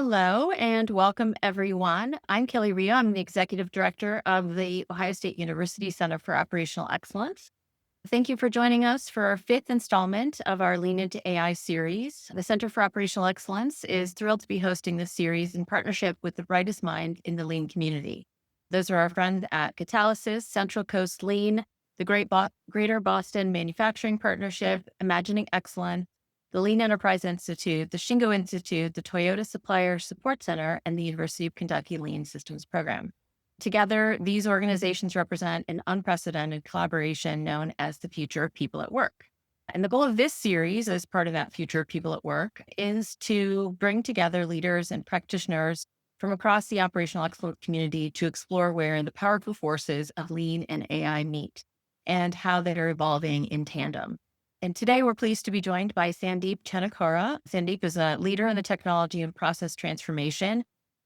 Hello and welcome, everyone. I'm Kelly Rio. I'm the Executive Director of the Ohio State University Center for Operational Excellence. Thank you for joining us for our fifth installment of our Lean into AI series. The Center for Operational Excellence is thrilled to be hosting this series in partnership with the brightest mind in the Lean community. Those are our friends at Catalysis, Central Coast Lean, the Greater Boston Manufacturing Partnership, Imagining Excellence, the Lean Enterprise Institute, the Shingo Institute, the Toyota Supplier Support Center, and the University of Kentucky Lean Systems Program. Together, these organizations represent an unprecedented collaboration known as the future of people at work. And the goal of this series, as part of that future of people at work, is to bring together leaders and practitioners from across the operational excellence community to explore where the powerful forces of lean and AI meet and how they are evolving in tandem. And today we're pleased to be joined by Sandeep Chenakora. Sandeep is a leader in the technology and process transformation,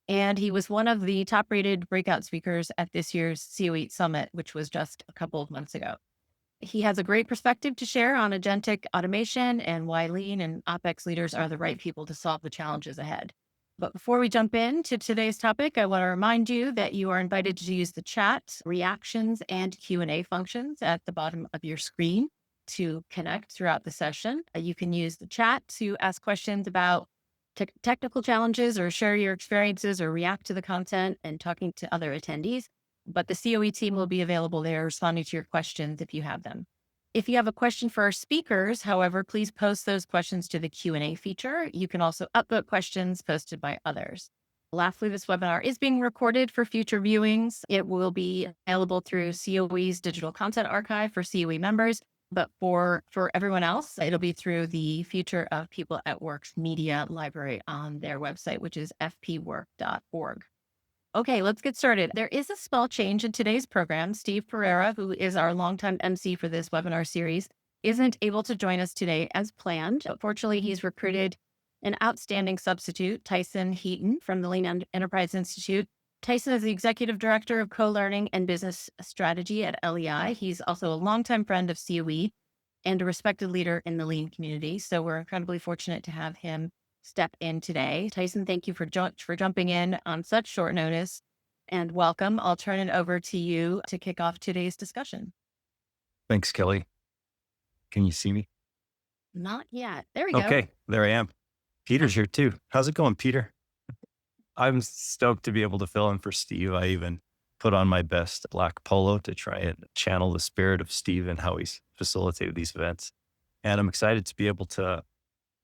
and he was one of the top rated breakout speakers at this year's CO8 Summit, which was just a couple of months ago. He has a great perspective to share on agentic automation and why lean and OpEx leaders are the right people to solve the challenges ahead. But before we jump into today's topic, I want to remind you that you are invited to use the chat, reactions, and Q&A functions at the bottom of your screen to connect throughout the session. You can use the chat to ask questions about technical challenges or share your experiences or react to the content and talking to other attendees. But the COE team will be available there responding to your questions if you have them. If you have a question for our speakers, however, please post those questions to the Q&A feature. You can also upvote questions posted by others. Lastly, this webinar is being recorded for future viewings. It will be available through COE's digital content archive for COE members. But for everyone else, it'll be through the Future of People at Work's media library on their website, which is fpwork.org. Okay, let's get started. There is a small change in today's program. Steve Pereira, who is our longtime MC for this webinar series, isn't able to join us today as planned. Fortunately, he's recruited an outstanding substitute, Tyson Heaton from the Lean Enterprise Institute. Tyson is the Executive Director of Co-Learning and Business Strategy at LEI. He's also a longtime friend of COE and a respected leader in the Lean community. So we're incredibly fortunate to have him step in today. Tyson, thank you for jumping in on such short notice and welcome. I'll turn it over to you to kick off today's discussion. Thanks, Kelly. Can you see me? Not yet. There we go. Okay, there I am. Peter's here too. How's it going, Peter? I'm stoked to be able to fill in for Steve. I even put on my best black polo to try and channel the spirit of Steve and how he's facilitated these events. And I'm excited to be able to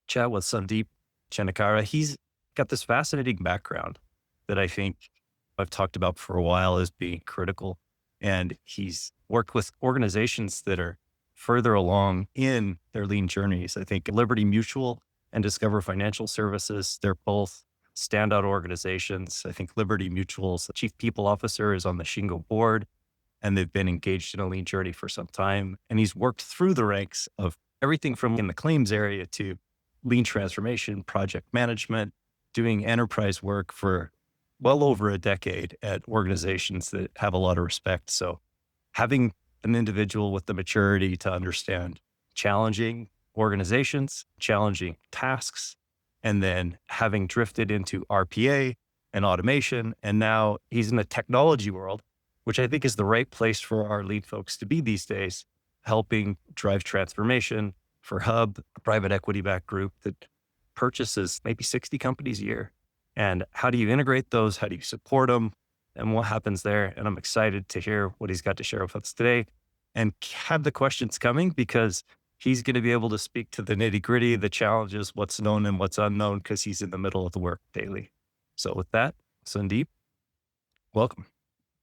chat with Sandeep Chenakora. He's got this fascinating background that I think I've talked about for a while as being critical. And he's worked with organizations that are further along in their lean journeys. I think Liberty Mutual and Discover Financial Services, they're both standout organizations. I think Liberty Mutual's chief people officer is on the Shingo board, and they've been engaged in a lean journey for some time. And he's worked through the ranks of everything from in the claims area to lean transformation, project management, doing enterprise work for well over a decade at organizations that have a lot of respect. So having an individual with the maturity to understand challenging organizations, challenging tasks, and then having drifted into RPA and automation, and now he's in the technology world, which I think is the right place for our lead folks to be these days, helping drive transformation for Hub, a private equity-backed group that purchases maybe 60 companies a year. And how do you integrate those? How do you support them? And what happens there? And I'm excited to hear what he's got to share with us today and have the questions coming, because he's going to be able to speak to the nitty gritty, the challenges, what's known and what's unknown, because he's in the middle of the work daily. So with that, Sandeep, welcome.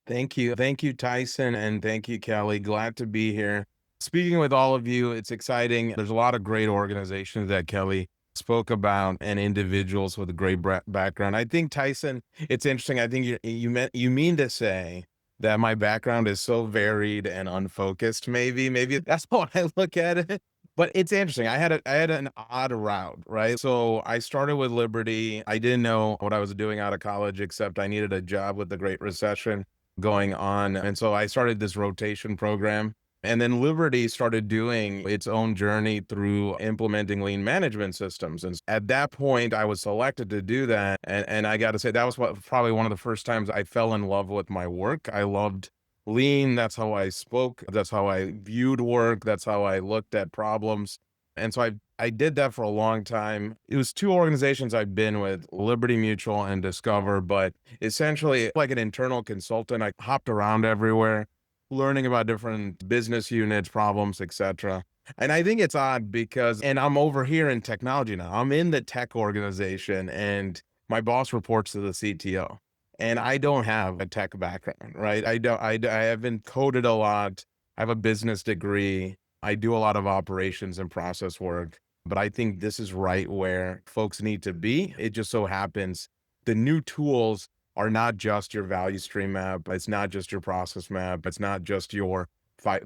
Thank you. Thank you, Tyson. And thank you, Kelly. Glad to be here. Speaking with all of you, it's exciting. There's a lot of great organizations that Kelly spoke about and individuals with a great background. I think, Tyson, it's interesting. I think you mean to say that my background is so varied and unfocused. Maybe that's how I look at it. But it's interesting. I had an odd route, right? So I started with Liberty. I didn't know what I was doing out of college, except I needed a job with the Great Recession going on. And so I started this rotation program And then Liberty started doing its own journey through implementing lean management systems. And at that point, I was selected to do that. And I got to say, that was probably one of the first times I fell in love with my work. I loved lean. That's how I spoke. That's how I viewed work. That's how I looked at problems. And so I did that for a long time. It was two organizations I've been with, Liberty Mutual and Discover, but essentially like an internal consultant. I hopped around everywhere, learning about different business units, problems, etc. And I think it's odd because, and I'm over here in technology now. I'm in the tech organization and my boss reports to the CTO. And I don't have a tech background, right? I haven't coded a lot. I have a business degree. I do a lot of operations and process work, but I think this is right where folks need to be. It just so happens the new tools are not just your value stream map. It's not just your process map. It's not just your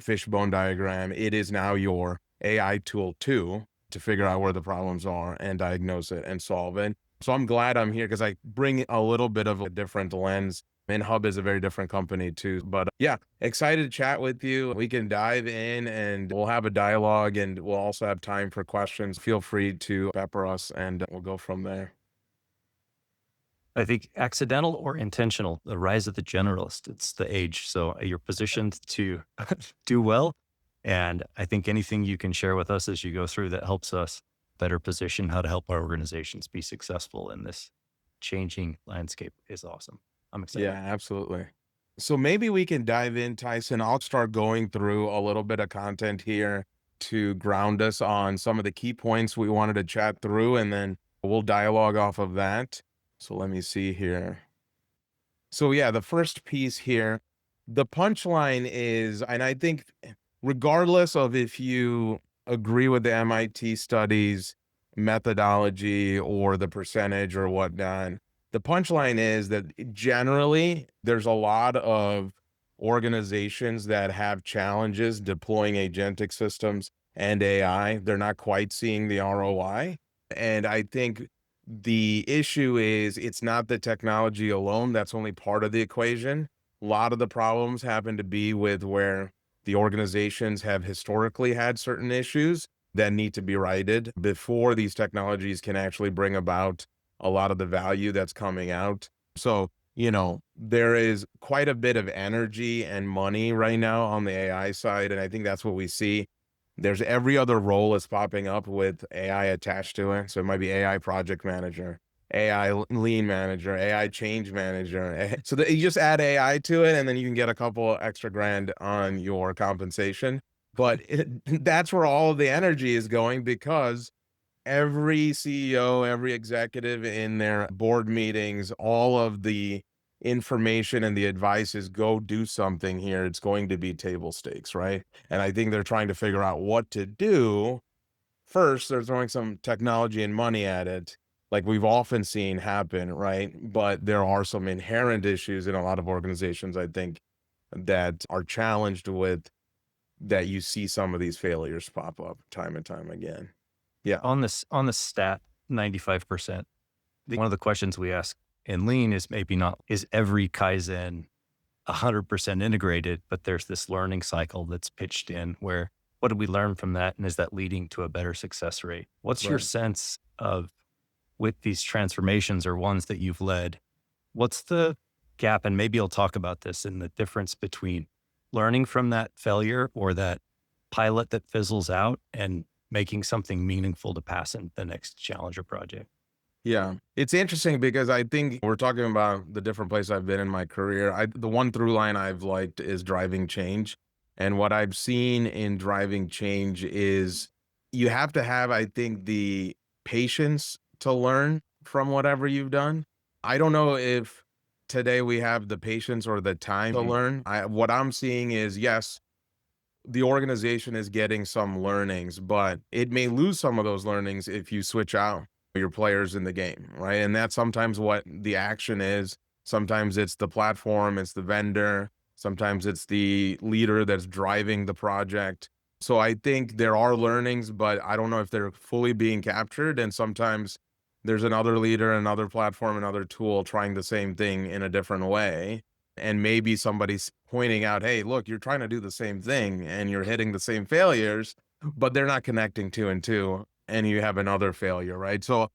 fishbone diagram. It is now your AI tool too, to figure out where the problems are and diagnose it and solve it. So I'm glad I'm here because I bring a little bit of a different lens. And Hub is a very different company too. But yeah, excited to chat with you. We can dive in and we'll have a dialogue and we'll also have time for questions. Feel free to pepper us and we'll go from there. I think accidental or intentional, the rise of the generalist, it's the age. So you're positioned to do well. And I think anything you can share with us as you go through that helps us better position how to help our organizations be successful in this changing landscape is awesome. I'm excited. Yeah, absolutely. So maybe we can dive in, Tyson. I'll start going through a little bit of content here to ground us on some of the key points we wanted to chat through, and then we'll dialogue off of that. So let me see here. So yeah, the first piece here, the punchline is, and I think regardless of if you agree with the MIT studies methodology or the percentage or whatnot, the punchline is that generally there's a lot of organizations that have challenges deploying agentic systems and AI. They're not quite seeing the ROI. And I think the issue is it's not the technology alone. That's only part of the equation. A lot of the problems happen to be with where the organizations have historically had certain issues that need to be righted before these technologies can actually bring about a lot of the value that's coming out. So, there is quite a bit of energy and money right now on the AI side. And I think that's what we see. There's every other role is popping up with AI attached to it. So it might be AI project manager, AI lean manager, AI change manager. So that you just add AI to it and then you can get a couple extra grand on your compensation. But that's where all of the energy is going because every CEO, every executive in their board meetings, all of the information and the advice is go do something here. It's going to be table stakes, right? And I think they're trying to figure out what to do. First, they're throwing some technology and money at it, like we've often seen happen, right? But there are some inherent issues in a lot of organizations, I think, that are challenged with that you see some of these failures pop up time and time again. Yeah. On the stat, 95%. One of the questions we ask in Lean is maybe not, is every Kaizen 100% integrated, but there's this learning cycle that's pitched in where, what did we learn from that? And is that leading to a better success rate? What's your Right. sense of, with these transformations or ones that you've led, what's the gap? And maybe you'll talk about this in the difference between learning from that failure or that pilot that fizzles out and making something meaningful to pass in the next challenger project. Yeah. It's interesting because I think we're talking about the different places I've been in my career. The one through line I've liked is driving change. And what I've seen in driving change is you have to have, I think, the patience to learn from whatever you've done. I don't know if today we have the patience or the time to learn. What I'm seeing is, yes, the organization is getting some learnings, but it may lose some of those learnings if you switch out your players in the game, right? And that's sometimes what the action is. Sometimes it's the platform, it's the vendor, sometimes it's the leader that's driving the project. So I think there are learnings, but I don't know if they're fully being captured. And sometimes there's another leader, another platform, another tool trying the same thing in a different way. And maybe somebody's pointing out, hey, look, you're trying to do the same thing and you're hitting the same failures, but they're not connecting two and two, and you have another failure, right? So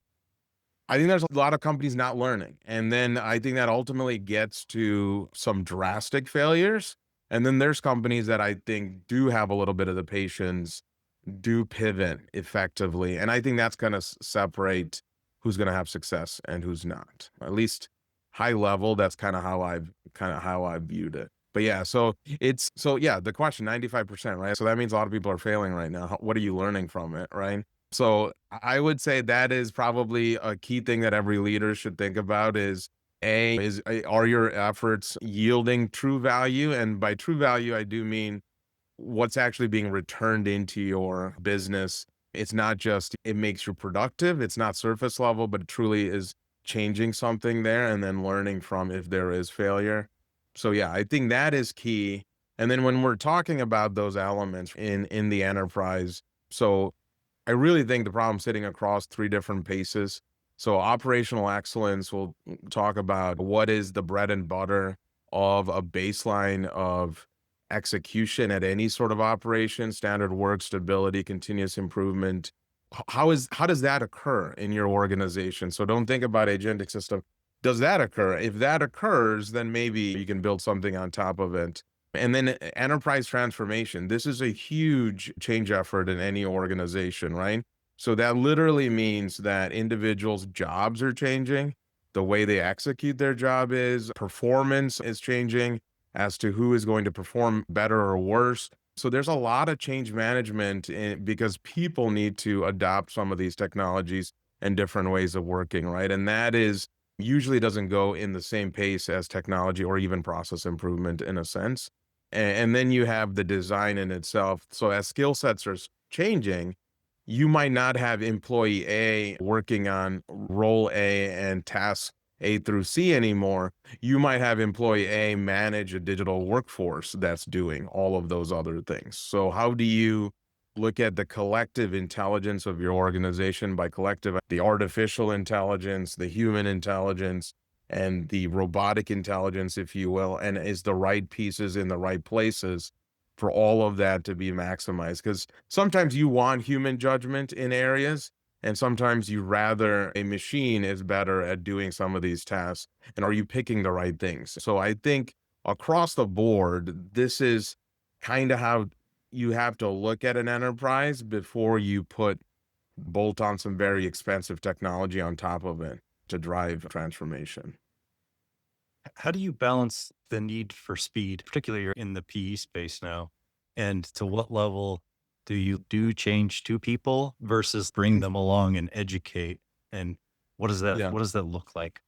I think there's a lot of companies not learning. And then I think that ultimately gets to some drastic failures. And then there's companies that I think do have a little bit of the patience, do pivot effectively. And I think that's going to separate who's going to have success and who's not. At least high level, that's kind of how I've viewed it. But yeah, so the question 95%, right? So that means a lot of people are failing right now. What are you learning from it, right? So I would say that is probably a key thing that every leader should think about are your efforts yielding true value? And by true value, I do mean what's actually being returned into your business. It's not just it makes you productive, it's not surface level, but it truly is changing something there and then learning from if there is failure. So yeah, I think that is key. And then when we're talking about those elements in the enterprise, so I really think the problem's sitting across three different paces. So operational excellence will talk about what is the bread and butter of a baseline of execution at any sort of operation, standard work, stability, continuous improvement. How does that occur in your organization? So don't think about agentic system. Does that occur? If that occurs, then maybe you can build something on top of it. And then enterprise transformation. This is a huge change effort in any organization, right? So that literally means that individuals' jobs are changing. The way they execute their job is, performance is changing as to who is going to perform better or worse. So there's a lot of change management because people need to adopt some of these technologies and different ways of working, right? And that is usually doesn't go in the same pace as technology or even process improvement in a sense. And then you have the design in itself. So as skill sets are changing, you might not have employee A working on role A and task A through C anymore. You might have employee A manage a digital workforce that's doing all of those other things. So how do you look at the collective intelligence of your organization? By collective, the artificial intelligence, the human intelligence, and the robotic intelligence, if you will, and is the right pieces in the right places for all of that to be maximized? Because sometimes you want human judgment in areas, and sometimes you rather a machine is better at doing some of these tasks. And are you picking the right things? So I think across the board, this is kind of how you have to look at an enterprise before you bolt on some very expensive technology on top of it to drive transformation. How do you balance the need for speed, particularly you're in the PE space now? And to what level do you do change to people versus bring them along and educate? And Yeah. what does that look like?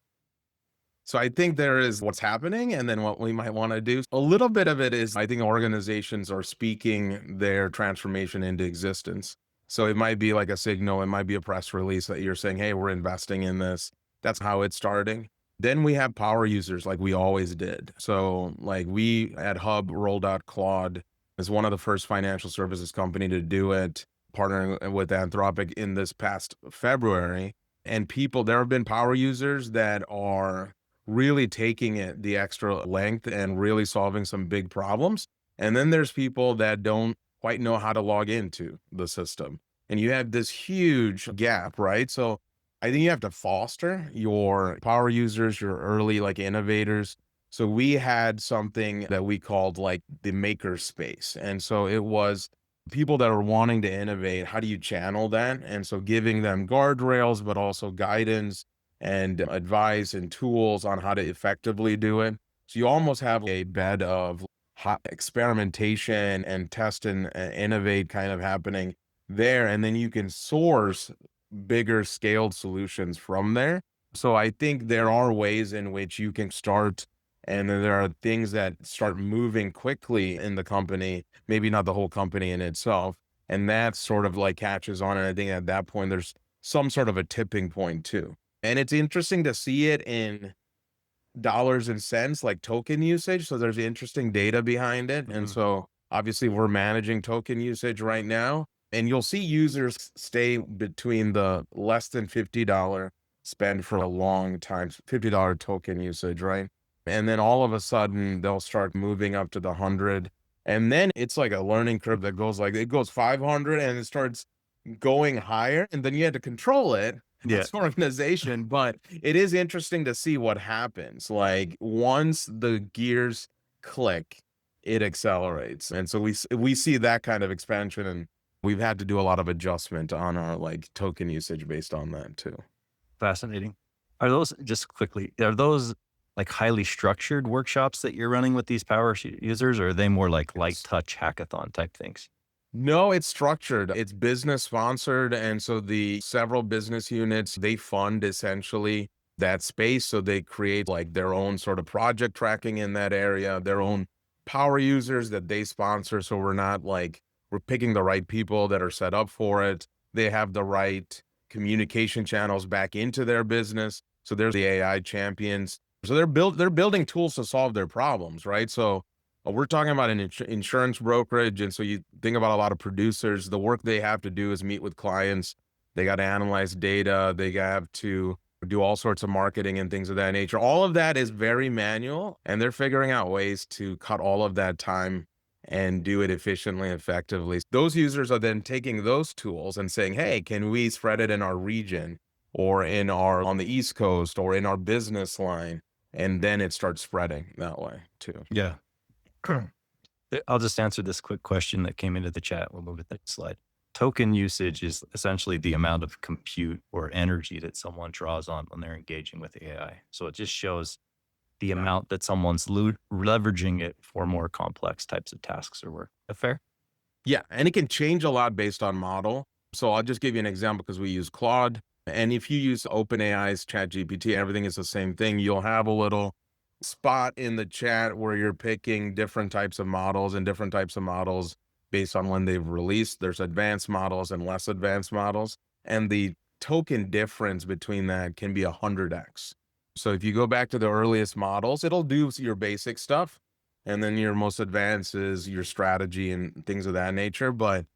So I think there is what's happening and then what we might want to do. A little bit of it is I think organizations are speaking their transformation into existence. So it might be like a signal, it might be a press release that you're saying, hey, we're investing in this. That's how it's starting. Then we have power users like we always did. So like we at Hub rolled out Claude as one of the first financial services company to do it, partnering with Anthropic in this past February. And there have been power users that are really taking it the extra length and really solving some big problems. And then there's people that don't quite know how to log into the system. And you have this huge gap, right? So I think you have to foster your power users, your early like innovators. So we had something that we called like the maker space. And so it was people that are wanting to innovate. How do you channel that? And so giving them guardrails, but also guidance and advice and tools on how to effectively do it. So you almost have a bed of hot experimentation and test and innovate kind of happening there. And then you can source bigger scaled solutions from there. So I think there are ways in which you can start, and then there are things that start moving quickly in the company, maybe not the whole company in itself. And that sort of like catches on. And I think at that point, there's some sort of a tipping point too. And it's interesting to see it in dollars and cents, like token usage. So there's interesting data behind it. And Mhm. so obviously we're managing token usage right now. And you'll see users stay between the less than $50 spend for a long time, $50 token usage, right? And then all of a sudden they'll start moving up to the 100. And then it's like a learning curve that goes like it goes 500 and it starts going higher. And then you had to control it Yeah. as an organization. But it is interesting to see what happens. Like once the gears click, it accelerates. And so we see that kind of expansion, and we've had to do a lot of adjustment on our like token usage based on that too. Fascinating. Are those, just quickly, are those like highly structured workshops that you're running with these users, or are they more like light Yes. touch hackathon type things? No, it's structured. It's business sponsored. And so the several business units, they fund essentially that space. So they create like their own sort of project tracking in that area, their own power users that they sponsor. So we're not like, we're picking the right people that are set up for it. They have the right communication channels back into their business. So there's the AI champions. So they're building tools to solve their problems, right? So we're talking about an insurance brokerage. And so you think about a lot of producers, the work they have to do is meet with clients. They got to analyze data. They have to do all sorts of marketing and things of that nature. All of that is very manual, and they're figuring out ways to cut all of that time and do it efficiently, effectively. Those users are then taking those tools and saying, hey, can we spread it in our region or in our on the East Coast or in our business line? And then it starts spreading that way too. Yeah. I'll just answer this quick question that came into the chat. We'll move to the next slide. Token usage is essentially the amount of compute or energy that someone draws on when they're engaging with AI. So it just shows the amount that someone's leveraging it for more complex types of tasks or work. Is that fair? Yeah, and it can change a lot based on model. So I'll just give you an example because we use Claude. And if you use OpenAI's ChatGPT, everything is the same thing. You'll have a little spot in the chat where you're picking different types of models and different types of models based on when they've released. There's advanced models and less advanced models. And the token difference between that can be 100x. So if you go back to the earliest models, it'll do your basic stuff. And then your most advanced is your strategy and things of that nature. But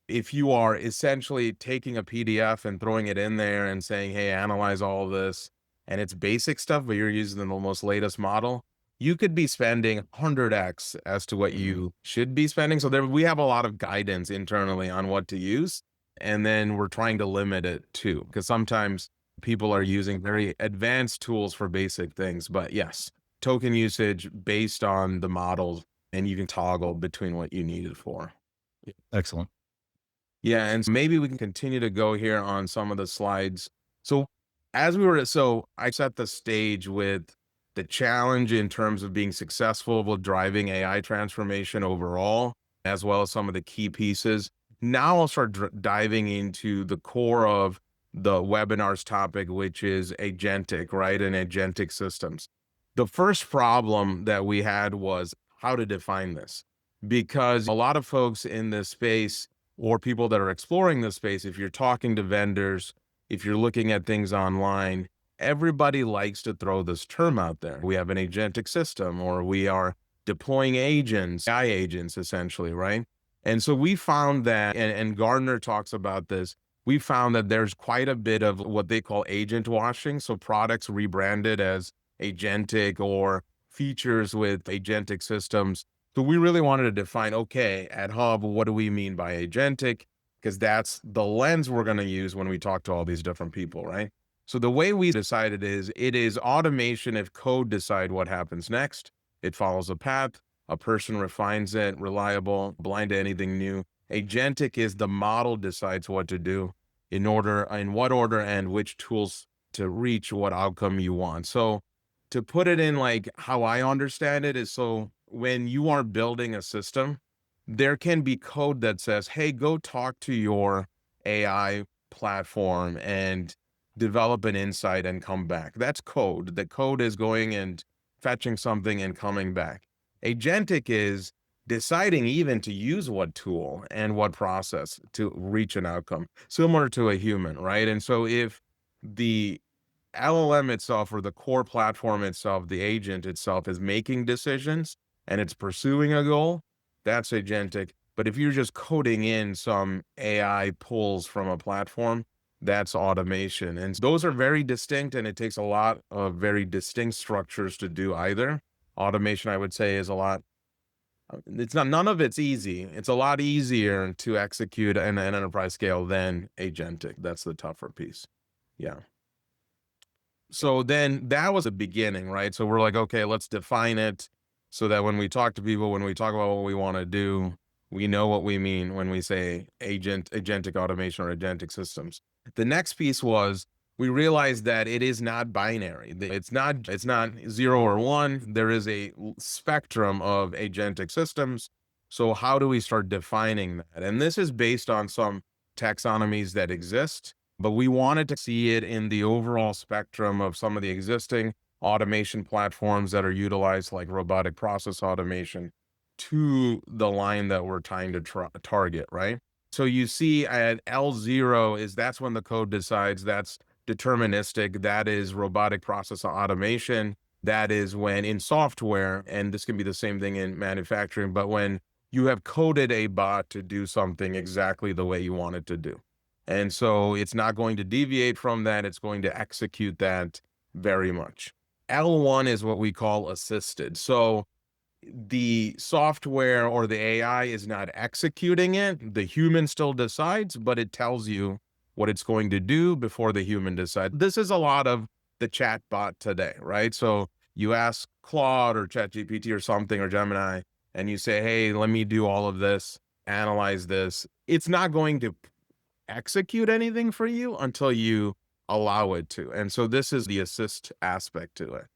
if you are essentially taking a PDF and throwing it in there and saying, hey, analyze all of this, and it's basic stuff, but you're using the most latest model, you could be spending 100x as to what you should be spending. So there, we have a lot of guidance internally on what to use. And then we're trying to limit it too, because sometimes people are using very advanced tools for basic things. But yes, token usage based on the models, and you can toggle between what you need it for. Excellent. Yeah, and maybe we can continue to go here on some of the slides. So so I set the stage with the challenge in terms of being successful with driving AI transformation overall, as well as some of the key pieces. Now I'll start diving into the core of the webinar's topic, which is agentic, right? And agentic systems. The first problem that we had was how to define this, because a lot of folks in this space or people that are exploring this space, if you're talking to vendors, if you're looking at things online, everybody likes to throw this term out there. We have an agentic system, or we are deploying agents, AI agents, essentially, right? And so we found that, and Gardner talks about this, we found that there's quite a bit of what they call agent washing. So products rebranded as agentic or features with agentic systems. So we really wanted to define, okay, at Hub, what do we mean by agentic? Because that's the lens we're going to use when we talk to all these different people, right? So the way we decided is it is automation if code decide what happens next. It follows a path, a person refines it, reliable, blind to anything new. Agentic is the model decides what to do in what order and which tools to reach what outcome you want. So to put it in like how I understand it is, so when you are building a system, there can be code that says, hey, go talk to your AI platform and develop an insight and come back. That's code. The code is going and fetching something and coming back. Agentic is deciding even to use what tool and what process to reach an outcome, similar to a human, right? And so if the LLM itself or the core platform itself, the agent itself is making decisions and it's pursuing a goal, that's agentic. But if you're just coding in some AI pulls from a platform, that's automation. And those are very distinct, and it takes a lot of very distinct structures to do either. Automation, I would say, is a lot, it's not, none of it's easy. It's a lot easier to execute an enterprise scale than agentic. That's the tougher piece. Yeah. So then that was a beginning, right? So we're like, okay, let's define it so that when we talk to people, when we talk about what we want to do, we know what we mean when we say agentic automation or agentic systems. The next piece was we realized that it is not binary. It's not 0 or 1. There is a spectrum of agentic systems. So how do we start defining that? And this is based on some taxonomies that exist, but we wanted to see it in the overall spectrum of some of the existing automation platforms that are utilized, like robotic process automation, to the line that we're trying to target, right? So you see at L0 is that's when the code decides, that's deterministic, that is robotic process automation. That is when in software, and this can be the same thing in manufacturing, but when you have coded a bot to do something exactly the way you want it to do. And so it's not going to deviate from that. It's going to execute that very much. L1 is what we call assisted. So the software or the AI is not executing it. The human still decides, but it tells you what it's going to do before the human decides. This is a lot of the chat bot today, right? So you ask Claude or ChatGPT or something or Gemini, and you say, hey, let me do all of this, analyze this. It's not going to execute anything for you until you allow it to. And so this is the assist aspect to it.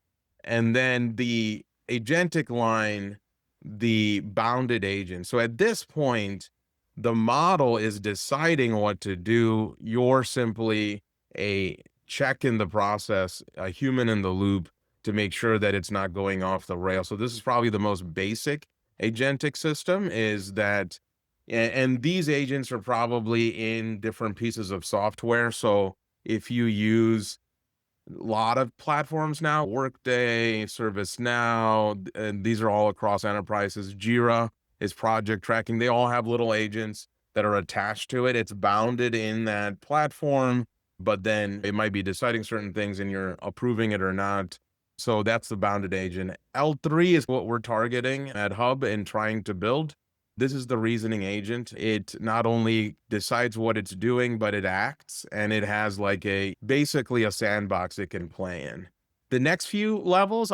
And then the agentic line, the bounded agent. So at this point, the model is deciding what to do. You're simply a check in the process, a human in the loop to make sure that it's not going off the rail. So this is probably the most basic agentic system, is that, and these agents are probably in different pieces of software. So if you use a lot of platforms now, Workday, ServiceNow, and these are all across enterprises. Jira is project tracking. They all have little agents that are attached to it. It's bounded in that platform, but then it might be deciding certain things and you're approving it or not. So that's the bounded agent. L3 is what we're targeting at Hub and trying to build. This is the reasoning agent. It not only decides what it's doing, but it acts, and it has like basically a sandbox it can play in. The next few levels,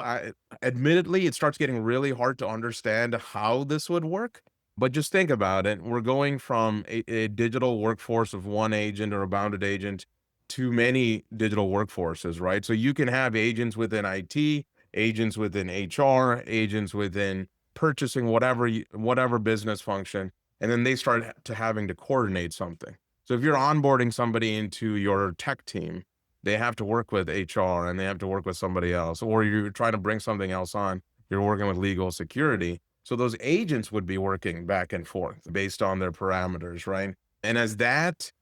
admittedly, it starts getting really hard to understand how this would work. But just think about it. We're going from a digital workforce of one agent or a bounded agent to many digital workforces, right? So you can have agents within IT, agents within HR, agents within purchasing, whatever business function, and then they start to having to coordinate something. So if you're onboarding somebody into your tech team, they have to work with HR and they have to work with somebody else, or you're trying to bring something else on, you're working with legal security. So those agents would be working back and forth based on their parameters, right? And as that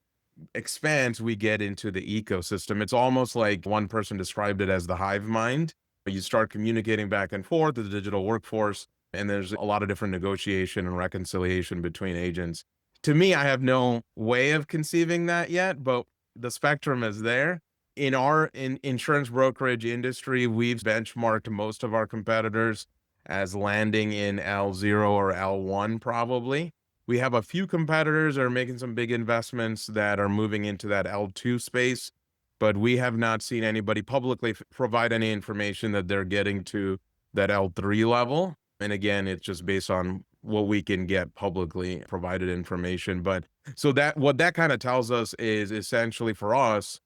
expands, we get into the ecosystem. It's almost like one person described it as the hive mind. You start communicating back and forth with the digital workforce, and there's a lot of different negotiation and reconciliation between agents. To me, I have no way of conceiving that yet, but the spectrum is there. In insurance brokerage industry, we've benchmarked most of our competitors as landing in L0 or L1 probably. We have a few competitors that are making some big investments that are moving into that L2 space, but we have not seen anybody publicly provide any information that they're getting to that L3 level. And again, it's just based on what we can get publicly provided information. But so that what that kind of tells us is essentially for us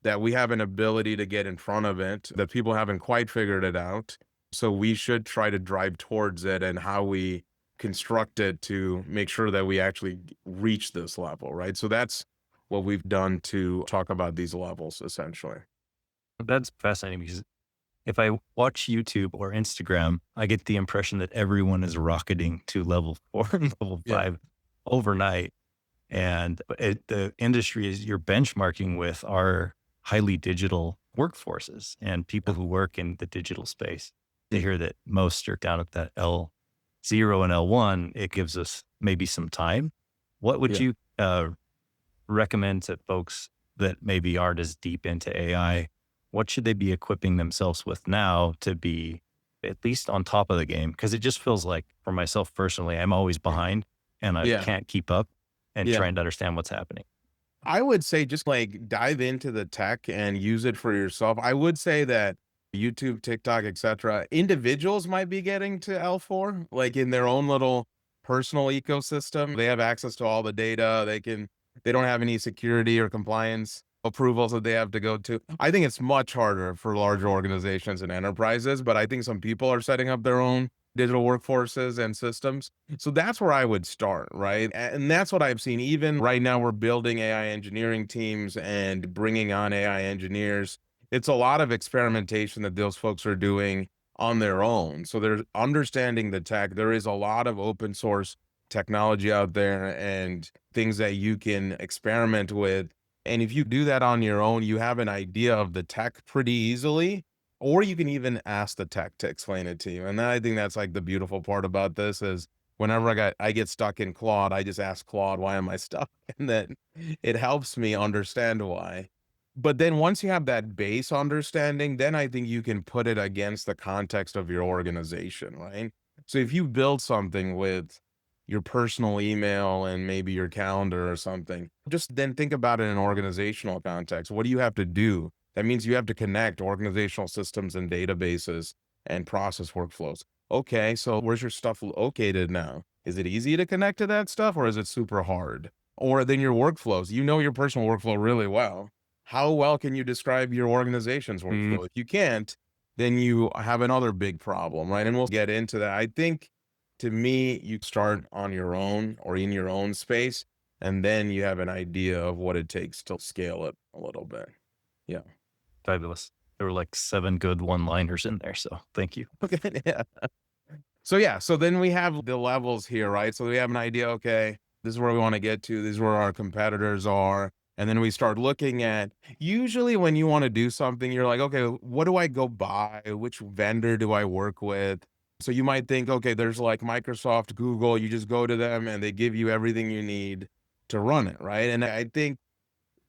that we have an ability to get in front of it, that people haven't quite figured it out. So we should try to drive towards it, and how we construct it to make sure that we actually reach this level, right? So that's what we've done to talk about these levels essentially. That's fascinating because if I watch YouTube or Instagram, I get the impression that everyone is rocketing to level 4 and level Yeah. 5 overnight. And the industries you're benchmarking with are highly digital workforces and people who work in the digital space. To hear that most are down at that L0 and L1, it gives us maybe some time. What would Yeah. you recommend to folks that maybe aren't as deep into AI, what should they be equipping themselves with now to be at least on top of the game? Because it just feels like for myself personally, I'm always behind and I Yeah. can't keep up and Yeah. trying to understand what's happening. I would say just like dive into the tech and use it for yourself. I would say that YouTube, TikTok, etc. Individuals might be getting to L4 like in their own little personal ecosystem. They have access to all the data. They don't have any security or compliance approvals that they have to go to. I think it's much harder for larger organizations and enterprises, but I think some people are setting up their own digital workforces and systems. So that's where I would start, right? And that's what I've seen. Even right now, we're building AI engineering teams and bringing on AI engineers. It's a lot of experimentation that those folks are doing on their own. So they're understanding the tech. There is a lot of open source technology out there and things that you can experiment with. And if you do that on your own, you have an idea of the tech pretty easily, or you can even ask the tech to explain it to you. And I think that's like the beautiful part about this is whenever I get stuck in Claude, I just ask Claude, why am I stuck? And then it helps me understand why. But then once you have that base understanding, then I think you can put it against the context of your organization, right? So if you build something with your personal email and maybe your calendar or something, just then think about it in an organizational context. What do you have to do? That means you have to connect organizational systems and databases and process workflows. Okay, so where's your stuff located now? Is it easy to connect to that stuff or is it super hard? Or then your workflows. You know your personal workflow really well. How well can you describe your organization's Mm, workflow? If you can't, then you have another big problem, right? And we'll get into that. I think to me, you start on your own or in your own space, and then you have an idea of what it takes to scale it a little bit. Yeah. fabulous. There were like 7 good one-liners in there, so thank you. Okay. Yeah. So yeah, so then we have the levels here, right? So we have an idea, okay, this is where we want to get to, this is where our competitors are. And then we start looking at usually when you want to do something, you're like, okay, what do I go buy? Which vendor do I work with? So you might think, okay, there's like Microsoft, Google, you just go to them and they give you everything you need to run it, right? And I think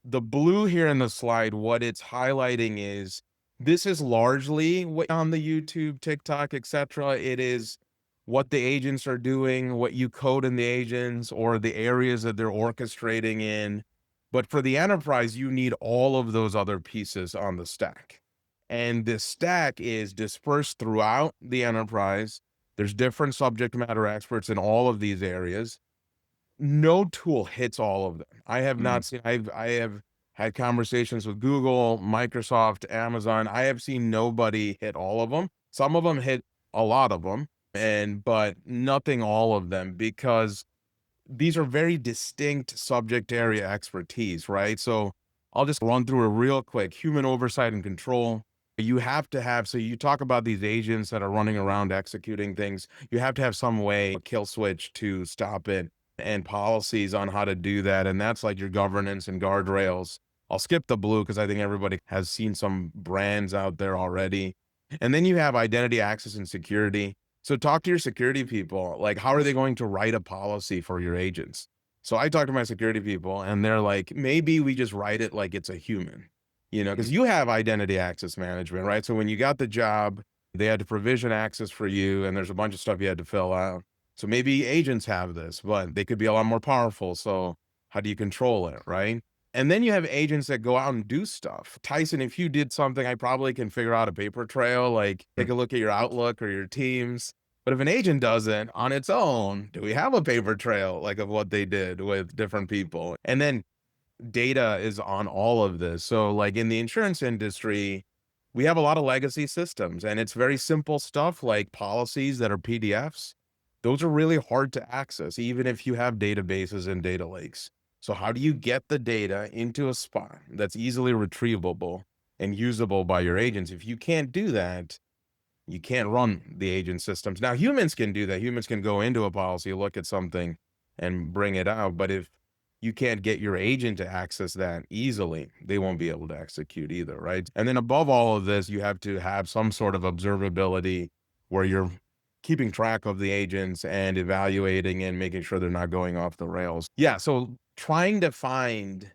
the blue here in the slide, what it's highlighting is this is largely what on the YouTube, TikTok, etc. It is what the agents are doing, what you code in the agents, or the areas that they're orchestrating in. But for the enterprise, you need all of those other pieces on the stack. And this stack is dispersed throughout the enterprise. There's different subject matter experts in all of these areas. No tool hits all of them. I have Mm, not seen I have had conversations with Google, Microsoft, Amazon. I have seen nobody hit all of them. Some of them hit a lot of them, and but nothing all of them because these are very distinct subject area expertise, right? So I'll just run through it real quick. Human oversight and control. You have to have, so you talk about these agents that are running around executing things. You have to have some way, a kill switch to stop it and policies on how to do that. And that's like your governance and guardrails. I'll skip the blue because I think everybody has seen some brands out there already. And then you have identity access and security. So talk to your security people. Like, how are they going to write a policy for your agents? So I talk to my security people and they're like, maybe we just write it like it's a human, because you have identity access management, right? So when you got the job, they had to provision access for you and there's a bunch of stuff you had to fill out. So maybe agents have this, but they could be a lot more powerful. So how do you control it, right? And then you have agents that go out and do stuff. Tyson, if you did something, I probably can figure out a paper trail, like take mm. a look at your Outlook or your Teams. But if an agent does it on its own, do we have a paper trail like of what they did with different people? And then data is on all of this. So like in the insurance industry, we have a lot of legacy systems and it's very simple stuff like policies that are PDFs. Those are really hard to access, even if you have databases and data lakes. So how do you get the data into a spot that's easily retrievable and usable by your agents? If you can't do that, you can't run the agent systems. Now, humans can do that. Humans can go into a policy, look at something, and bring it out. But if you can't get your agent to access that easily, they won't be able to execute either, right? And then above all of this, you have to have some sort of observability where you're keeping track of the agents and evaluating and making sure they're not going off the rails. Yeah. So trying to find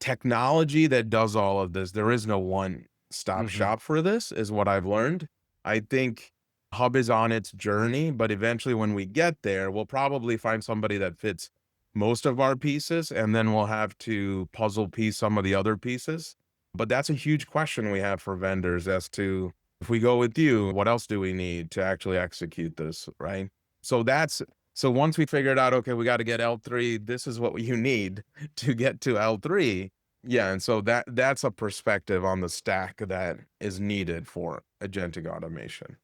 technology that does all of this. There is no one stop Hmm. shop for this, is what I've learned. I think Hub is on its journey, but eventually when we get there, we'll probably find somebody that fits most of our pieces, and then we'll have to puzzle piece some of the other pieces. But that's a huge question we have for vendors as to, if we go with you, what else do we need to actually execute this, right? So that's so once we figured out, okay, we got to get L3, this is what you need to get to L3. Yeah, and so that's a perspective on the stack that is needed for agentic automation.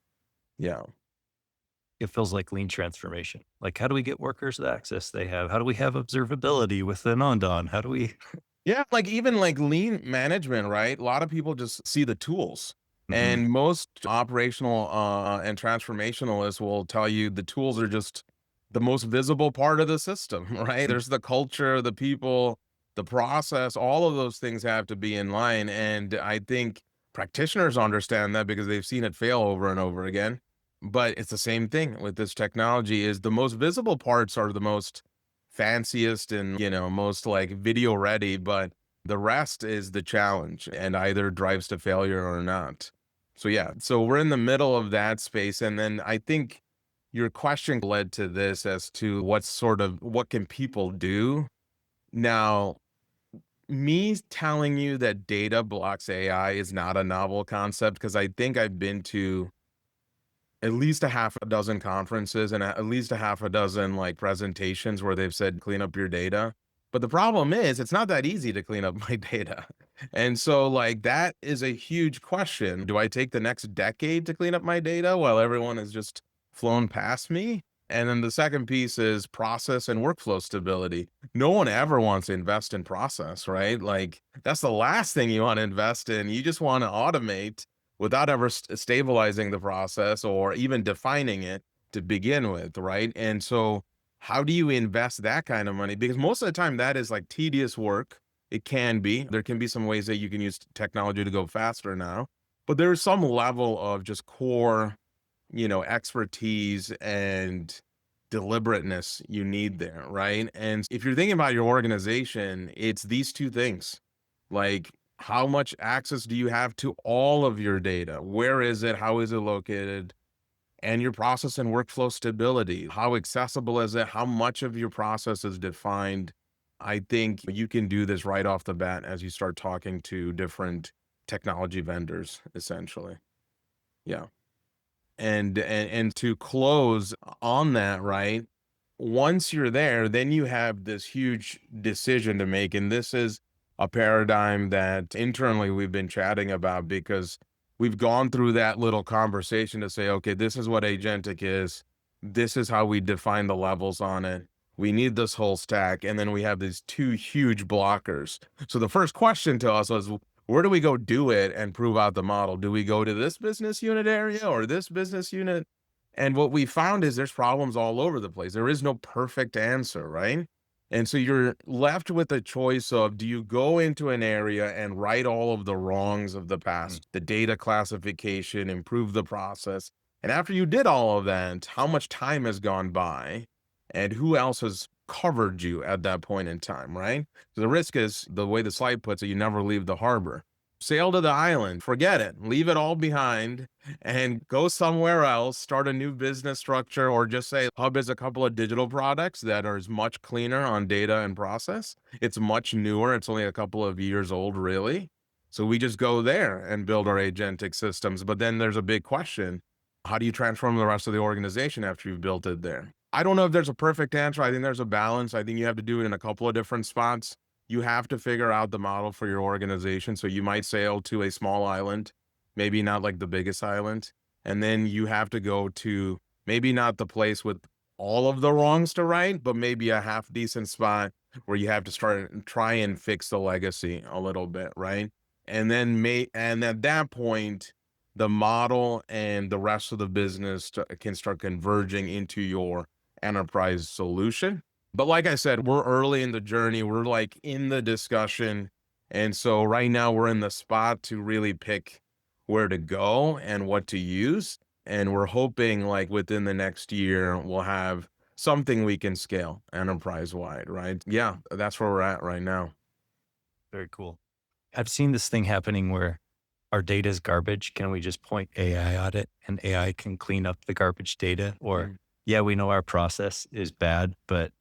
Yeah. It feels like lean transformation. Like, how do we get workers the access they have? How do we have observability with the non-don? How do we? Yeah, like even like lean management, right? A lot of people just see the tools. Mhm. And most operational and transformationalists will tell you the tools are just the most visible part of the system, right? There's the culture, the people, the process, all of those things have to be in line. And I think practitioners understand that because they've seen it fail over and over again. But it's the same thing with this technology, is the most visible parts are the most fanciest and, most like video ready, but the rest is the challenge and either drives to failure or not. So yeah, so we're in the middle of that space. And then I think your question led to this as to what can people do? Now, me telling you that data blocks AI is not a novel concept, because I think I've been to at least a half a dozen conferences and at least a half a dozen like presentations where they've said clean up your data. But the problem is it's not that easy to clean up my data. And so like that is a huge question. Do I take the next decade to clean up my data while everyone has just flown past me? And then the second piece is process and workflow stability. No one ever wants to invest in process, right? Like that's the last thing you want to invest in. You just want to automate without ever stabilizing the process or even defining it to begin with, right? And so, how do you invest that kind of money? Because most of the time, that is like tedious work. It can be. There can be some ways that you can use technology to go faster now, but there's some level of just core, expertise and deliberateness you need there, right? And if you're thinking about your organization, it's these two things. Like, how much access do you have to all of your data? Where is it? How is it located? And your process and workflow stability. How accessible is it? How much of your process is defined? I think you can do this right off the bat as you start talking to different technology vendors, essentially. Yeah. And to close on that, right? Once you're there, then you have this huge decision to make. And this is a paradigm that internally we've been chatting about, because we've gone through that little conversation to say, okay, this is what agentic is. This is how we define the levels on it. We need this whole stack. And then we have these two huge blockers. So the first question to us was, where do we go do it and prove out the model? Do we go to this business unit area or this business unit? And what we found is there's problems all over the place. There is no perfect answer, right? And so you're left with a choice of, do you go into an area and right all of the wrongs of the Mm. past, the data classification, improve the process? And after you did all of that, how much time has gone by and who else has covered you at that point in time, right? So the risk is, the way the slide puts it, you never leave the harbor. Sail to the island, forget it, leave it all behind and go somewhere else, start a new business structure, or just say Hub is a couple of digital products that are as much cleaner on data and process. It's much newer. It's only a couple of years old, really. So we just go there and build our agentic systems. But then there's a big question. How do you transform the rest of the organization after you've built it there? I don't know if there's a perfect answer. I think there's a balance. I think you have to do it in a couple of different spots. You have to figure out the model for your organization. So you might sail to a small island, maybe not like the biggest island. And then you have to go to maybe not the place with all of the wrongs to right, but maybe a half decent spot where you have to start and try and fix the legacy a little bit, right? And at that point, the model and the rest of the business can start converging into your enterprise solution. But like I said, we're early in the journey. We're like in the discussion. And so right now we're in the spot to really pick where to go and what to use. And we're hoping like within the next year, we'll have something we can scale enterprise wide, right? Yeah, that's where we're at right now. Very cool. I've seen this thing happening where our data is garbage. Can we just point AI at it and AI can clean up the garbage data? Or, Mm. yeah, we know our process is bad, but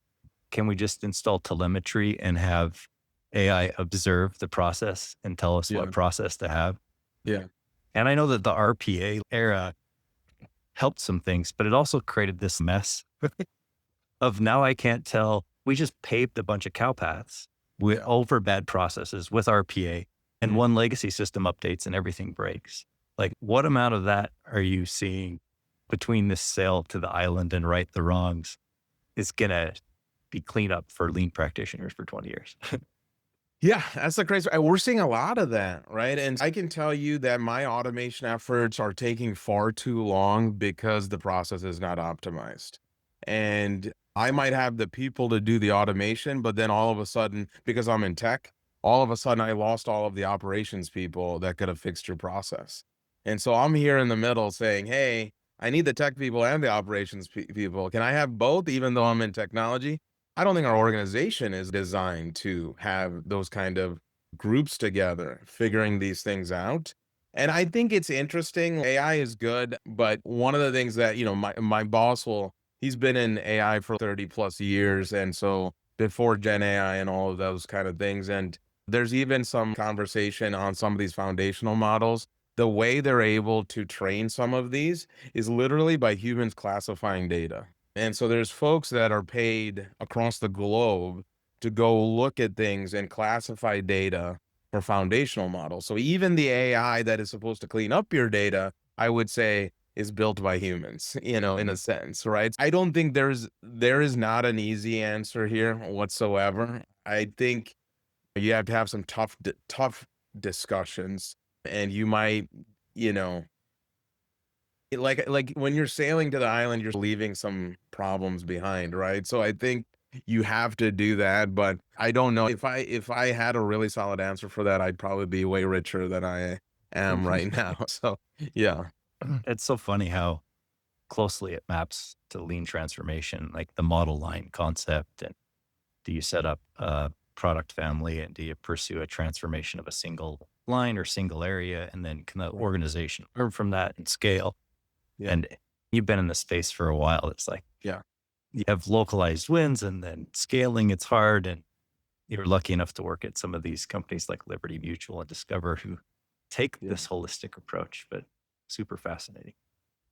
can we just install telemetry and have AI observe the process and tell us what Yeah. process to have? Yeah. And I know that the RPA era helped some things, but it also created this mess of now I can't tell. We just paved a bunch of cow paths with Yeah. over bad processes with RPA, and Mm. one legacy system updates and everything breaks. Like, what amount of that are you seeing between this sale to the island and right the wrongs is going to be cleanup for lean practitioners for 20 years? Yeah, that's the crazy. We're seeing a lot of that, right? And I can tell you that my automation efforts are taking far too long because the process is not optimized. And I might have the people to do the automation, but then all of a sudden, because I'm in tech, all of a sudden I lost all of the operations people that could have fixed your process. And so I'm here in the middle saying, hey, I need the tech people and the operations people. Can I have both, even though I'm in technology? I don't think our organization is designed to have those kind of groups together figuring these things out. And I think it's interesting. AI is good, but one of the things that, my boss he's been in AI for 30 plus years. And so before Gen AI and all of those kind of things. And there's even some conversation on some of these foundational models. The way they're able to train some of these is literally by humans classifying data. And so there's folks that are paid across the globe to go look at things and classify data for foundational models. So even the AI that is supposed to clean up your data, I would say is built by humans, in a sense, right? I don't think there is not an easy answer here whatsoever. I think you have to have some tough discussions, and you might, you know, like when you're sailing to the island, you're leaving some problems behind, right? So I think you have to do that, but I don't know if I had a really solid answer for that, I'd probably be way richer than I am right now. So yeah. It's so funny how closely it maps to lean transformation, like the model line concept. And do you set up a product family and do you pursue a transformation of a single line or single area? And then can the Right. organization learn from that and scale? Yeah. And you've been in this space for a while. It's like Yeah. you have localized wins and then scaling, it's hard. And you're lucky enough to work at some of these companies like Liberty Mutual and Discover who take Yeah. this holistic approach, but super fascinating.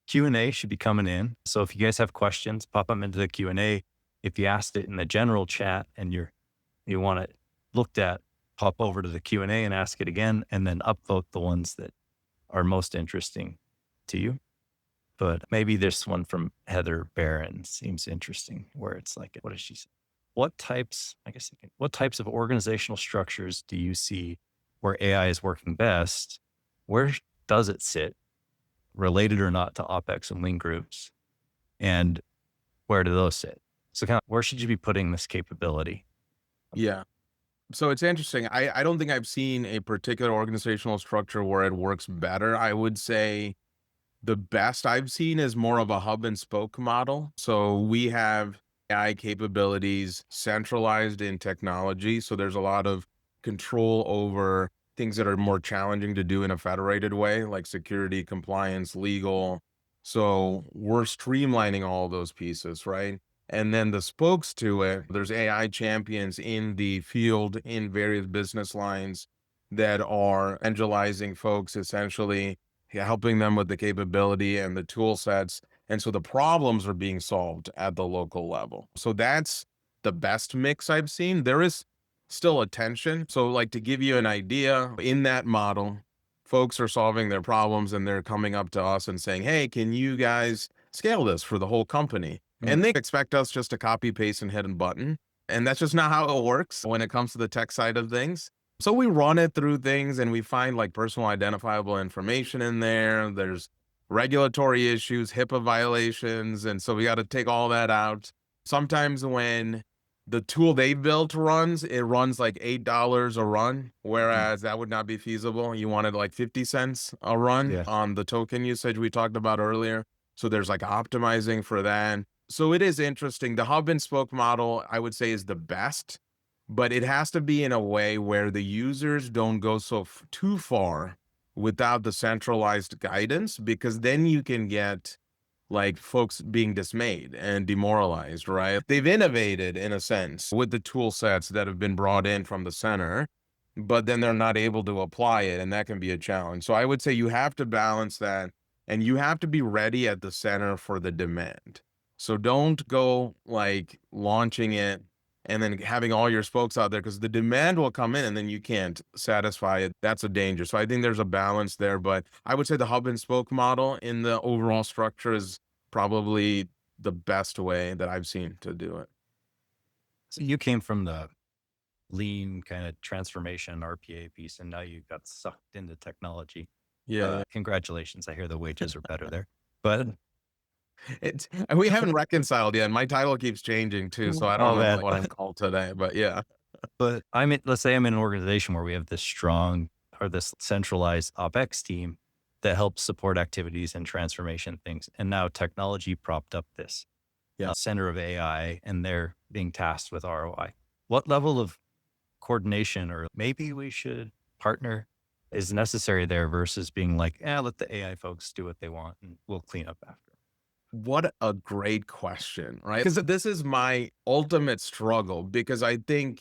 Q&A should be coming in. So if you guys have questions, pop them into the Q&A. If you asked it in the general chat and you want it looked at, pop over to the Q&A and ask it again, and then upvote the ones that are most interesting to you. But maybe this one from Heather Barron seems interesting, where it's like, what does she say? What types of organizational structures do you see where AI is working best? Where does it sit, related or not to OpEx and lean groups? And where do those sit? So kind of where should you be putting this capability? Yeah. So it's interesting. I don't think I've seen a particular organizational structure where it works better. I would say the best I've seen is more of a hub and spoke model. So we have AI capabilities centralized in technology. So there's a lot of control over things that are more challenging to do in a federated way, like security, compliance, legal. So we're streamlining all those pieces, right? And then the spokes to it, there's AI champions in the field in various business lines that are evangelizing folks essentially, yeah, helping them with the capability and the tool sets. And so the problems are being solved at the local level. So that's the best mix I've seen. There is still a tension. So, like, to give you an idea, in that model, folks are solving their problems and they're coming up to us and saying, hey, can you guys scale this for the whole company? And they expect us just to copy, paste, and hit a button. And that's just not how it works when it comes to the tech side of things. So we run it through things and we find like personal identifiable information in there. There's regulatory issues, HIPAA violations. And so we got to take all that out. Sometimes when the tool they built runs, it runs like $8 a run, whereas that would not be feasible. You wanted like 50 cents a run Yeah. on the token usage we talked about earlier. So there's like optimizing for that. So it is interesting. The hub and spoke model, I would say, is the best. but it has to be in a way where the users don't go too far without the centralized guidance, because then you can get like folks being dismayed and demoralized, right? They've innovated in a sense with the tool sets that have been brought in from the center, but then they're not able to apply it. And that can be a challenge. So I would say you have to balance that, and you have to be ready at the center for the demand. So don't go like launching it and then having all your spokes out there, because the demand will come in and then you can't satisfy it. That's a danger. So I think there's a balance there, but I would say the hub and spoke model in the overall structure is probably the best way that I've seen to do it. So you came from the lean kind of transformation RPA piece, and now you got sucked into technology. Yeah, Congratulations. I hear the wages are better there. But it's we haven't reconciled yet. My title keeps changing too, so I don't oh know man, what I'm called today. But yeah, but I'm in, let's say I'm in an organization where we have this strong or this centralized OpEx team that helps support activities and transformation things. And now technology propped up this center of AI, and they're being tasked with ROI. What level of coordination, or maybe we should partner, is necessary there versus being like, let the AI folks do what they want and we'll clean up after? what a great question, right? Because this is my ultimate struggle. Because I don't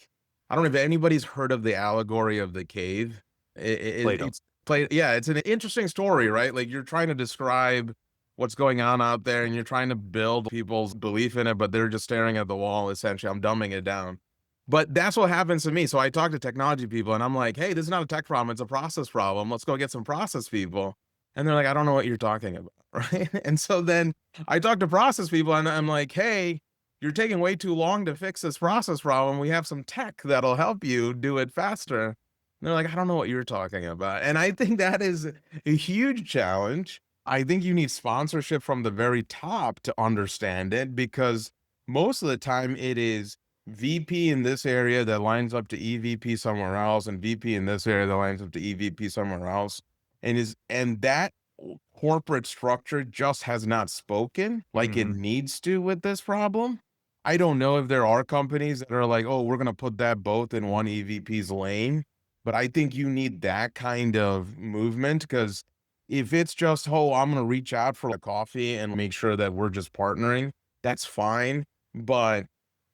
know if anybody's heard of the allegory of the cave. Plato. It's played. Yeah, it's an interesting story, right? Like you're trying to describe what's going on out there, and you're trying to build people's belief in it, but they're just staring at the wall. Essentially, I'm dumbing it down. But that's what happens to me. So I talk to technology people, and I'm like, "Hey, this is not a tech problem; it's a process problem. Let's go get some process people." And they're like, "I don't know what you're talking about," right? And so then I talk to process people, and I'm like, "Hey, you're taking way too long to fix this process problem. We have some tech that'll help you do it faster." And they're like, "I don't know what you're talking about." And I think that is a huge challenge. I think you need sponsorship from the very top to understand it, because most of the time it is VP in this area that lines up to EVP somewhere else, and VP in this area that lines up to EVP somewhere else. And that corporate structure just has not spoken like it needs to with this problem. I don't know if there are companies that are like, "Oh, we're going to put that both in one EVP's lane." But I think you need that kind of movement, because if it's just, "Oh, I'm going to reach out for a coffee and make sure that we're just partnering," that's fine. But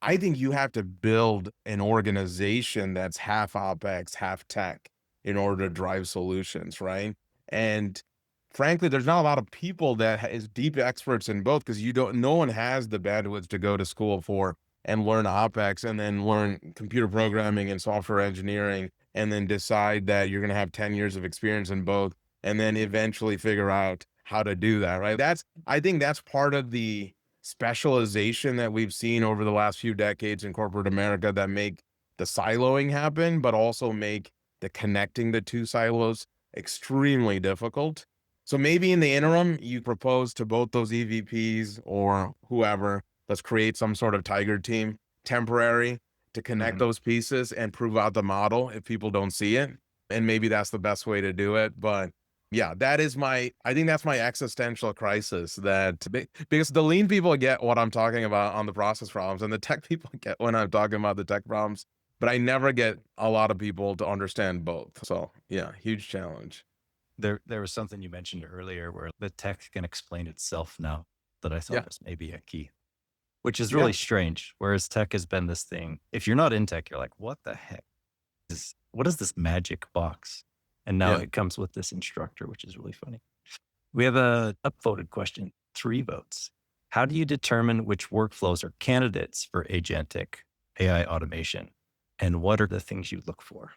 I think you have to build an organization that's half OpEx, half tech in order to drive solutions, right? And frankly, there's not a lot of people that is deep experts in both, because no one has the bandwidth to go to school for and learn OpEx and then learn computer programming and software engineering and then decide that you're going to have 10 years of experience in both and then eventually figure out how to do that, right? I think that's part of the specialization that we've seen over the last few decades in corporate America that make the siloing happen, but also make the connecting the two silos extremely difficult. So maybe in the interim, you propose to both those EVPs or whoever, let's create some sort of tiger team, temporary, to connect those pieces and prove out the model if people don't see it. And maybe that's the best way to do it. But yeah, I think that's my existential crisis, because the lean people get what I'm talking about on the process problems, and the tech people get when I'm talking about the tech problems, but I never get a lot of people to understand both. So yeah, huge challenge. There was something you mentioned earlier where the tech can explain itself now that I Yeah. thought was maybe a key, which is Yeah. really strange. Whereas tech has been this thing. If you're not in tech, you're like, what the heck? What is this magic box? And now Yeah. it comes with this instructor, which is really funny. We have a upvoted question, 3 votes. How do you determine which workflows are candidates for agentic AI automation? And what are the things you look for?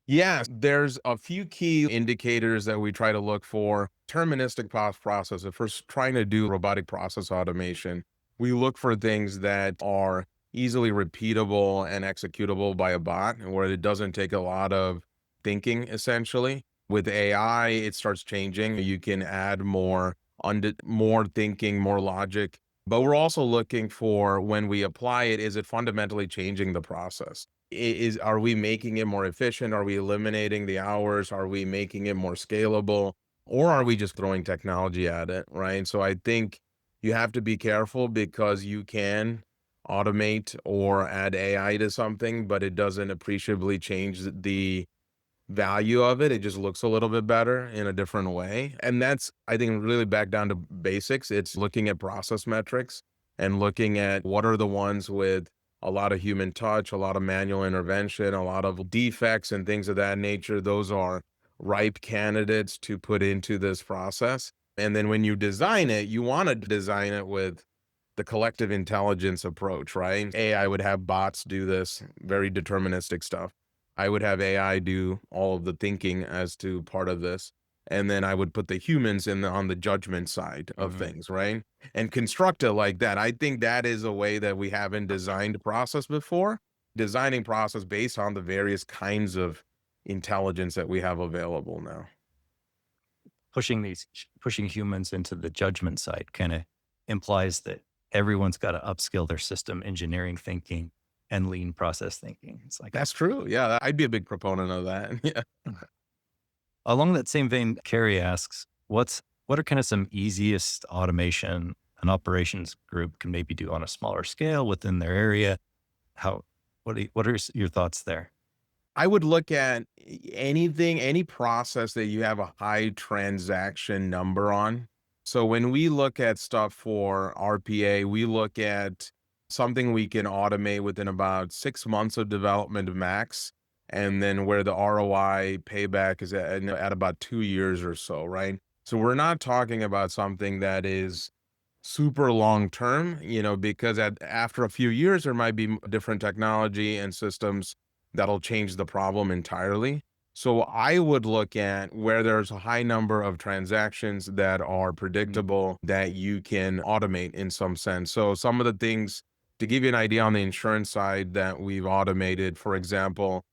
Yeah, there's a few key indicators that we try to look for. Deterministic process. If we're trying to do robotic process automation, we look for things that are easily repeatable and executable by a bot, and where it doesn't take a lot of thinking, essentially. With AI, it starts changing. You can add more thinking, more logic. But we're also looking for, when we apply it, is it fundamentally changing the process? Are we making it more efficient? Are we eliminating the hours? Are we making it more scalable? Or are we just throwing technology at it, right? So I think you have to be careful, because you can automate or add AI to something, but it doesn't appreciably change the value of it. It just looks a little bit better in a different way. And that's, I think, really back down to basics. It's looking at process metrics and looking at what are the ones with a lot of human touch, a lot of manual intervention, a lot of defects and things of that nature. Those are ripe candidates to put into this process. And then when you design it, you want to design it with the collective intelligence approach, right? AI would have bots do this very deterministic stuff. I would have AI do all of the thinking as to part of this. And then I would put the humans on the judgment side of Mhm. things, right? And construct it like that. I think that is a way that we haven't designed process before. Designing process based on the various kinds of intelligence that we have available now. Pushing humans into the judgment side kind of implies that everyone's got to upskill their system engineering thinking and lean process thinking. It's like That's true. Yeah, I'd be a big proponent of that. Yeah. along that same vein, Carrie asks, what are kind of some easiest automation an operations group can maybe do on a smaller scale within their area? How what are your thoughts there? I would look at anything, any process that you have a high transaction number on. So when we look at stuff for RPA, we look at something we can automate within about 6 months of development max. And then where the ROI payback is at about 2 years or so, right? So we're not talking about something that is super long term, because after a few years, there might be different technology and systems that'll change the problem entirely. So I would look at where there's a high number of transactions that are Mm, predictable that you can automate in some sense. So some of the things to give you an idea on the insurance side that we've automated, for example,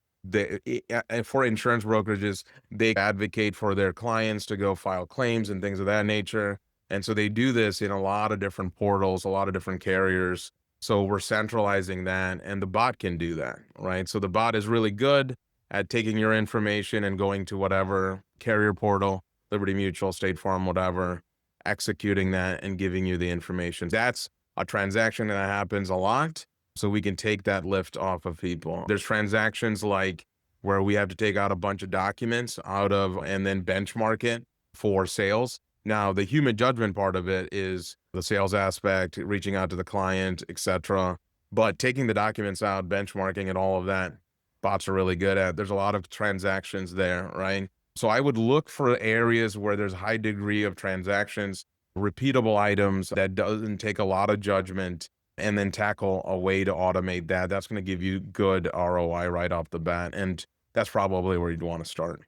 for insurance brokerages, they advocate for their clients to go file claims and things of that nature. And so they do this in a lot of different portals, a lot of different carriers. So we're centralizing that and the bot can do that, right? So the bot is really good at taking your information and going to whatever carrier portal, Liberty Mutual, State Farm, whatever, executing that and giving you the information. That's a transaction that happens a lot. So we can take that lift off of people. There's transactions like where we have to take out a bunch of documents out of and then benchmark it for sales. Now, the human judgment part of it is the sales aspect, reaching out to the client, etc. But taking the documents out, benchmarking and all of that, bots are really good at. There's a lot of transactions there, right? So I would look for areas where there's a high degree of transactions, repeatable items that doesn't take a lot of judgment, and then tackle a way to automate that. That's going to give you good ROI right off the bat. And that's probably where you'd want to start.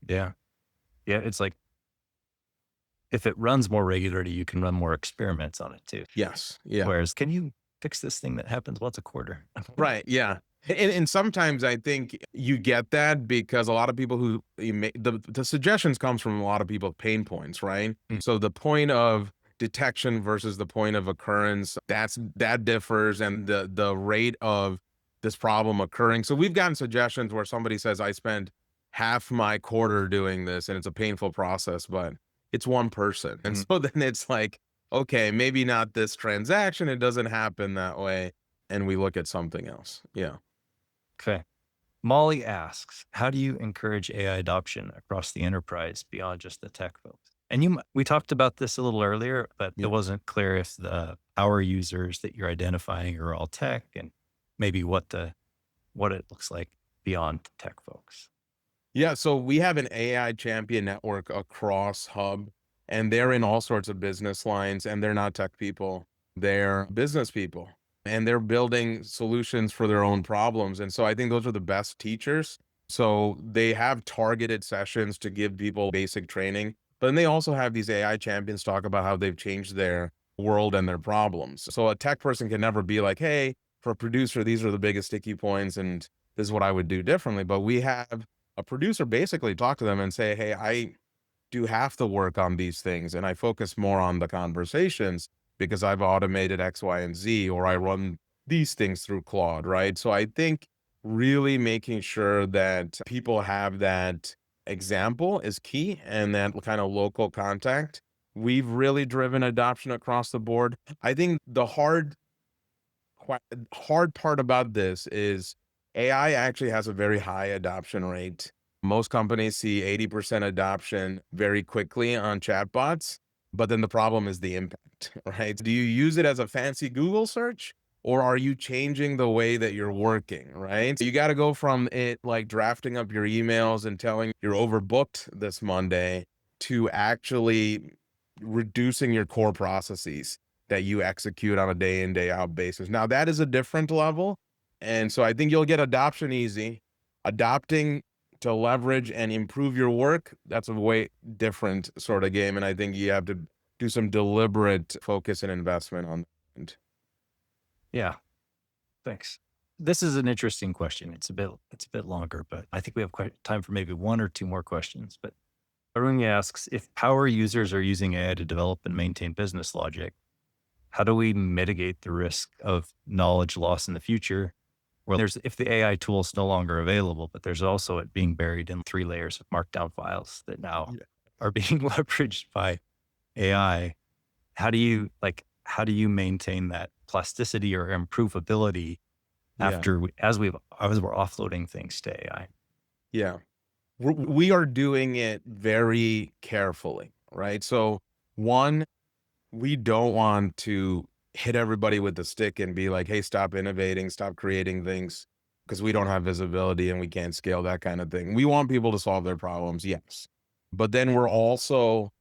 yeah. Yeah. It's like if it runs more regularly, you can run more experiments on it too. Yes. Yeah. Whereas, can you fix this thing that happens once a quarter? Right. Yeah. And sometimes I think you get that because a lot of people who you make the suggestions comes from a lot of people's pain points, right? Mm. So the point of detection versus the point of occurrence, that differs, and the rate of this problem occurring. So we've gotten suggestions where somebody says, I spent half my quarter doing this and it's a painful process, but it's one person. And Mhm. so then it's like, okay, maybe not this transaction. It doesn't happen that way. And we look at something else. Yeah. Okay. Molly asks, how do you encourage AI adoption across the enterprise beyond just the tech folks? And we talked about this a little earlier, but it Yeah. wasn't clear if the power users that you're identifying are all tech and maybe what it looks like beyond tech folks. Yeah. So we have an AI champion network across Hub, and they're in all sorts of business lines, and they're not tech people, they're business people, and they're building solutions for their own problems. And so I think those are the best teachers. So they have targeted sessions to give people basic training, but then they also have these AI champions talk about how they've changed their world and their problems. So a tech person can never be like, hey, for a producer, these are the biggest sticky points, and this is what I would do differently. But we have a producer basically talk to them and say, hey, I do half the work on these things and I focus more on the conversations because I've automated X, Y, and Z, or I run these things through Claude, right? So I think really making sure that people have that example is key and that kind of local contact. We've really driven adoption across the board. I think the hard hard part about this is AI actually has a very high adoption rate. Most companies see 80% adoption very quickly on chatbots, but then the problem is the impact, right? Do you use it as a fancy Google search? Or are you changing the way that you're working, right? You got to go from it like drafting up your emails and telling you're overbooked this Monday to actually reducing your core processes that you execute on a day in, day out basis. Now, that is a different level. And so I think you'll get adoption easy. Adopting to leverage and improve your work, that's a way different sort of game. And I think you have to do some deliberate focus and investment on that. Yeah. Thanks. This is an interesting question. It's a bit longer, but I think we have quite time for maybe one or two more questions. But Arun asks, if power users are using AI to develop and maintain business logic, how do we mitigate the risk of knowledge loss in the future? Well, if the AI tool is no longer available, but there's also it being buried in 3 layers of markdown files that now Yeah. are being leveraged by AI. How do you maintain that plasticity or improvability Yeah. as we're offloading things to AI? Yeah. We are doing it very carefully, right? So, one, we don't want to hit everybody with the stick and be like, hey, stop innovating, stop creating things because we don't have visibility and we can't scale that kind of thing. We want people to solve their problems, yes. But then we're also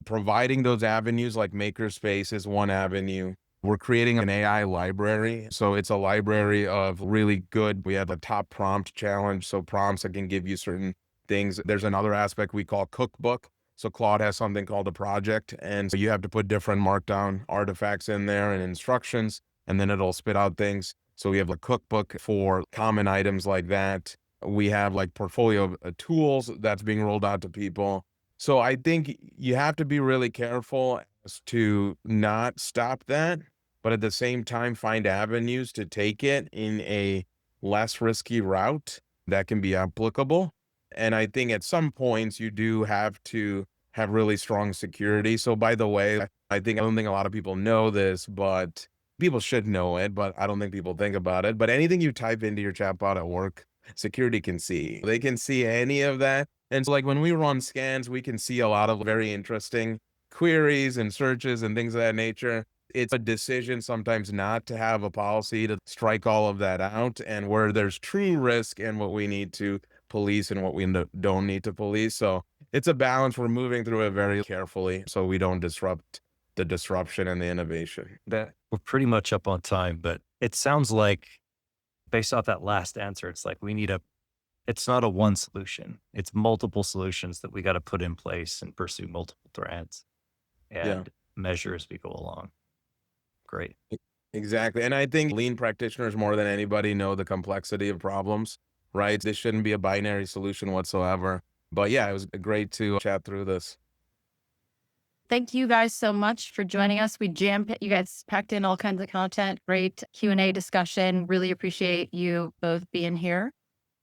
providing those avenues, like Makerspace is one avenue. We're creating an AI library. So it's a library of really good. We have a top prompt challenge. So prompts that can give you certain things. There's another aspect we call cookbook. So Claude has something called a project. And so you have to put different markdown artifacts in there and instructions, and then it'll spit out things. So we have a cookbook for common items like that. We have like portfolio tools that's being rolled out to people. So I think you have to be really careful as to not stop that, but at the same time, find avenues to take it in a less risky route that can be applicable. And I think at some points you do have to have really strong security. So by the way, I don't think a lot of people know this, but people should know it, but I don't think people think about it. But anything you type into your chatbot at work, security can see. They can see any of that. And so like when we run scans, we can see a lot of very interesting queries and searches and things of that nature. It's a decision sometimes not to have a policy to strike all of that out, and where there's true risk and what we need to police and what we don't need to police. So it's a balance. We're moving through it very carefully so we don't disrupt the disruption and the innovation. That we're pretty much up on time, but it sounds like based off that last answer, it's like it's not a one solution. It's multiple solutions that we got to put in place and pursue multiple threads Yeah. and measure as we go along. Great. Exactly. And I think lean practitioners more than anybody know the complexity of problems, right? This shouldn't be a binary solution whatsoever. But yeah, it was great to chat through this. Thank you guys so much for joining us. You guys packed in all kinds of content, great Q&A discussion. Really appreciate you both being here.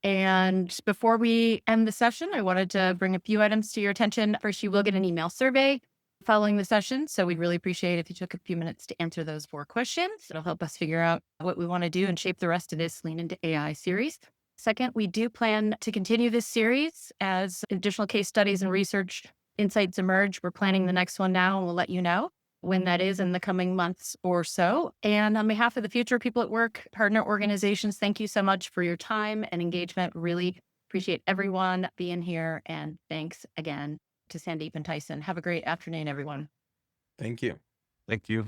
And before we end the session, I wanted to bring a few items to your attention. First, you will get an email survey following the session. So we'd really appreciate if you took a few minutes to answer those 4 questions. It'll help us figure out what we want to do and shape the rest of this Lean into AI series. Second, we do plan to continue this series as additional case studies and research insights emerge. We're planning the next one now, and we'll let you know when that is in the coming months or so. And on behalf of the Future People at Work partner organizations, thank you so much for your time and engagement. Really appreciate everyone being here. And thanks again to Sandeep and Tyson. Have a great afternoon, everyone. Thank you. Thank you.